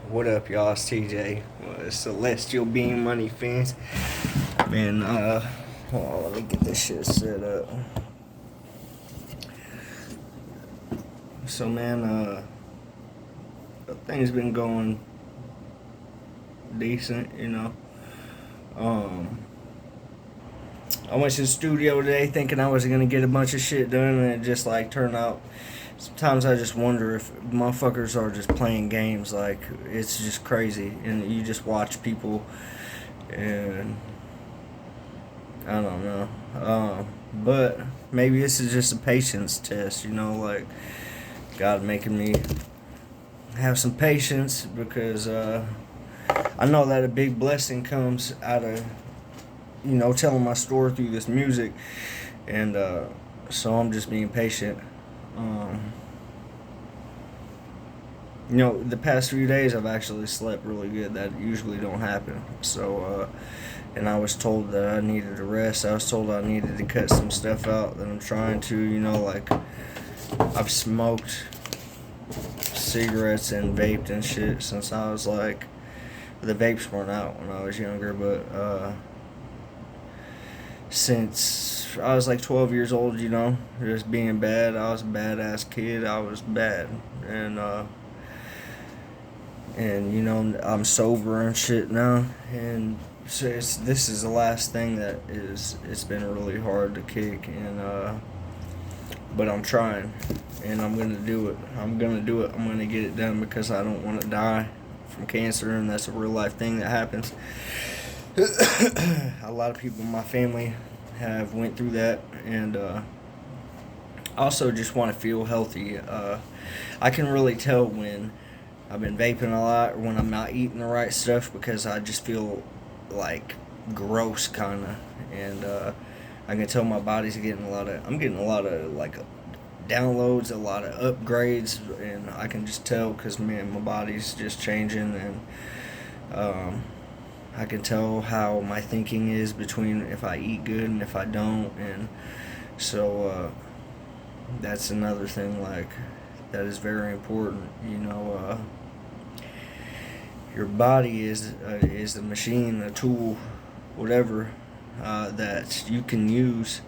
What up, y'all? It's TJ, Celestial Beam Money fans. Man, hold on, let me get this shit set up. So, man, things been going decent. I went to the studio today thinking I was gonna get a bunch of shit done, and it just like turned out. Sometimes I just wonder if motherfuckers are just playing games. Like, it's just crazy, and you just watch people, and I don't know. But maybe this is just a patience test. Like God making me have some patience because I know that a big blessing comes out of telling my story through this music, and so I'm just being patient. The past few days I've actually slept really good. That usually don't happen. So, and I was told that I needed to rest. I was told I needed to cut some stuff out that I'm trying to. Like I've smoked cigarettes and vaped and shit since I was like, the vapes weren't out when I was younger, but since I was like 12 years old, just being bad. I was a badass kid. I was bad, and I'm sober and shit now, and so this is the last thing that it's been really hard to kick, and but I'm trying, and I'm gonna do it. I'm gonna get it done because I don't want to die from cancer, and that's a real life thing that happens. A lot of people in my family have went through that, and also just want to feel healthy. I can really tell when I've been vaping a lot or when I'm not eating the right stuff because I just feel like gross, kind of, and I can tell my body's getting I'm getting a lot of like downloads, a lot of upgrades, and I can just tell because man, my body's just changing, and I can tell how my thinking is between if I eat good and if I don't, and so that's another thing like that is very important. Your body is a machine, a tool, whatever that you can use.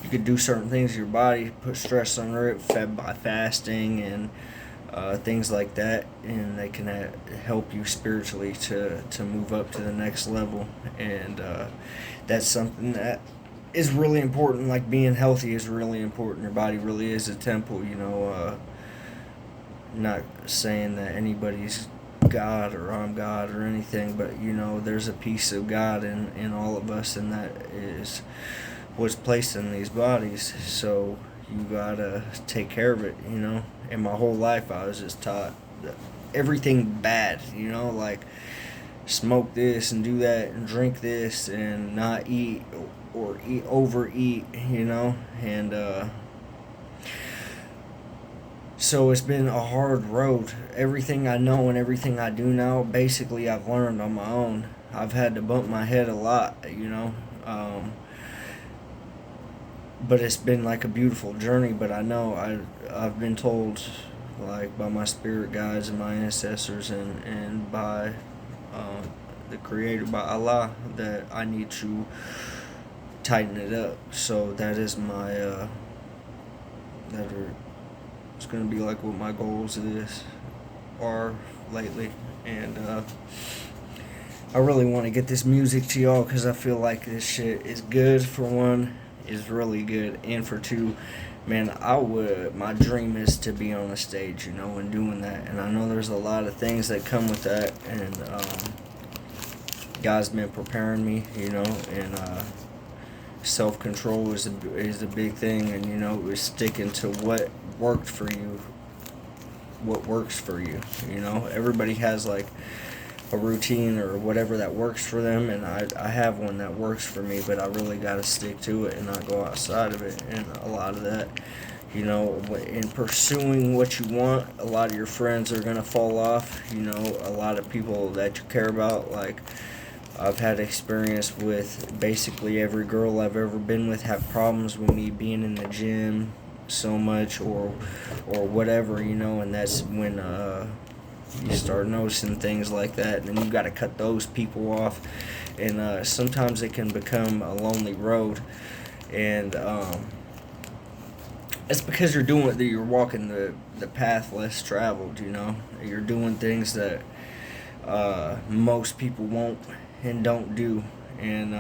You could do certain things to your body, put stress under it, fed by fasting and things like that, and they can help you spiritually to move up to the next level, and that's something that is really important. Like being healthy is really important. Your body really is a temple. Not saying that anybody's God or I'm God or anything, but there's a piece of God in all of us, and that is what's placed in these bodies. So you gotta take care of it. And my whole life I was just taught that everything bad. Like smoke this and do that and drink this and not eat or overeat. And so it's been a hard road. Everything I know and everything I do now, basically I've learned on my own. I've had to bump my head a lot, but it's been like a beautiful journey. But I know I've been told, like by my spirit guides and my ancestors, and by the Creator, by Allah, that I need to tighten it up. So that is my it's gonna be like what my goals are lately, and I really want to get this music to y'all because I feel like this shit is good. For one, is really good, and for two, man, my dream is to be on the stage, and doing that, and I know there's a lot of things that come with that, and God's been preparing me, and self-control is a big thing, and is sticking to what works for you. Everybody has like a routine or whatever that works for them, and I have one that works for me, but I really got to stick to it and not go outside of it. And a lot of that, in pursuing what you want, a lot of your friends are going to fall off. A lot of people that you care about, like I've had experience with basically every girl I've ever been with have problems with me being in the gym so much or whatever, and that's when You start noticing things like that, and then you got to cut those people off, and sometimes it can become a lonely road, and it's because you're doing that you're walking the path less traveled. You're doing things that most people won't and don't do, and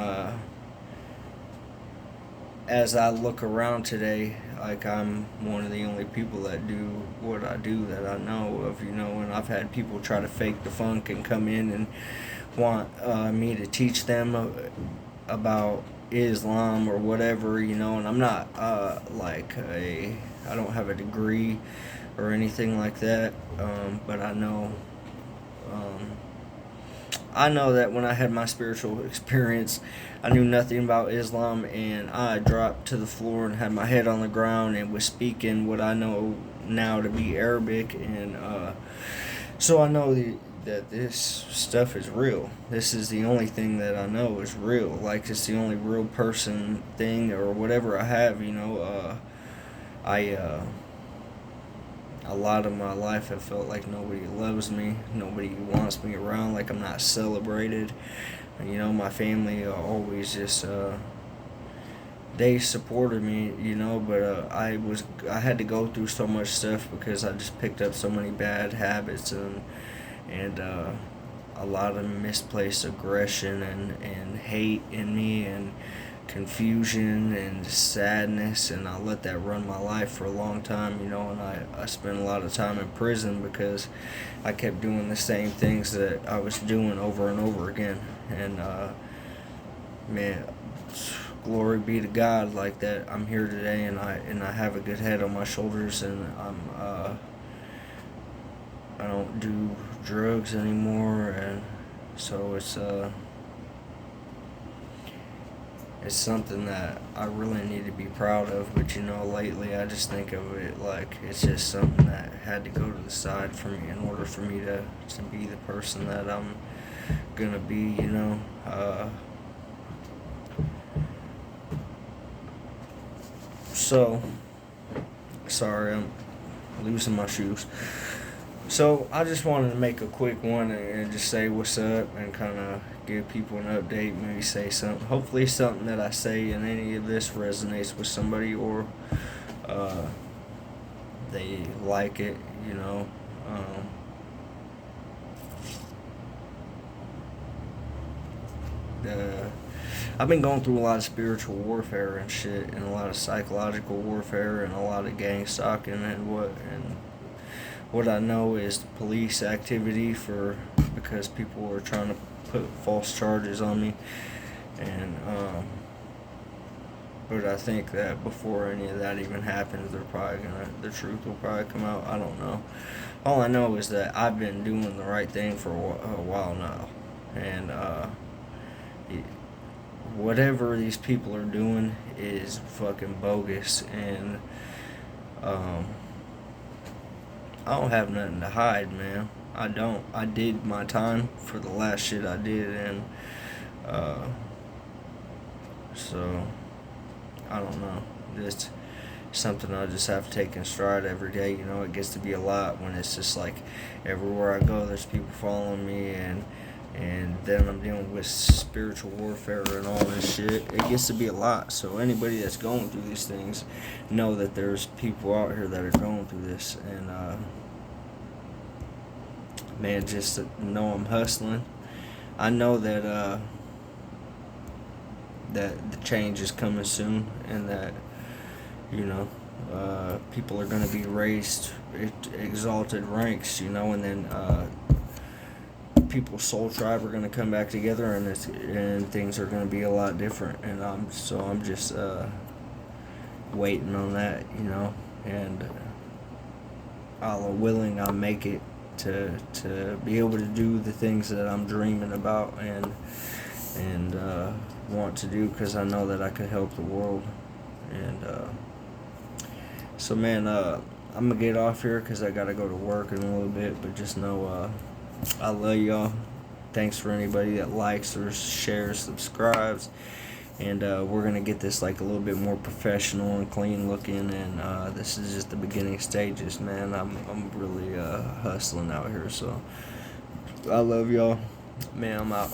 as I look around today, like I'm one of the only people that do what I do that I know of, and I've had people try to fake the funk and come in and want me to teach them about Islam or whatever, and I'm not I don't have a degree or anything like that, but um, I know that when I had my spiritual experience, I knew nothing about Islam, and I dropped to the floor and had my head on the ground and was speaking what I know now to be Arabic, and so I know that this stuff is real. This is the only thing that I know is real. Like, it's the only real person thing or whatever I have. A lot of my life I felt like nobody loves me, nobody wants me around, like I'm not celebrated. My family always just they supported me, but I had to go through so much stuff because I just picked up so many bad habits, and a lot of misplaced aggression and hate in me, and confusion and sadness, and I let that run my life for a long time, and I spent a lot of time in prison because I kept doing the same things that I was doing over and over again, and man, glory be to God, like that I'm here today, and I have a good head on my shoulders, and I don't do drugs anymore, and so it's something that I really need to be proud of, but lately I just think of it like it's just something that had to go to the side for me in order for me to be the person that I'm gonna be, So, sorry, I'm losing my shoes. So, I just wanted to make a quick one and just say what's up and kind of give people an update, maybe say something. Hopefully, something that I say in any of this resonates with somebody, or they like it, I've been going through a lot of spiritual warfare and shit, and a lot of psychological warfare, and a lot of gang stalking, and what I know is police activity because people were trying to put false charges on me, and but I think that before any of that even happens, the truth will probably come out. I don't know. All I know is that I've been doing the right thing for a while now, and whatever these people are doing is fucking bogus, and I don't have nothing to hide, man. I don't. I did my time for the last shit I did, and so I don't know. It's something I just have to take in stride every day. It gets to be a lot when it's just like everywhere I go, there's people following me, and then I'm dealing with spiritual warfare and all this shit. It gets to be a lot. So anybody that's going through these things, know that there's people out here that are going through this, and man, just know I'm hustling. I know that that the change is coming soon, and that people are going to be raised exalted ranks, and then people's soul tribe are going to come back together, and things are going to be a lot different, and I'm just waiting on that, and Allah willing, I'll make it to be able to do the things that I'm dreaming about and want to do, because I know that I could help the world. And so man, I'm gonna get off here because I gotta go to work in a little bit, but just know I love y'all. Thanks for anybody that likes or shares, subscribes, and we're gonna get this like a little bit more professional and clean looking. And this is just the beginning stages, man. I'm really hustling out here, so I love y'all, man. I'm out.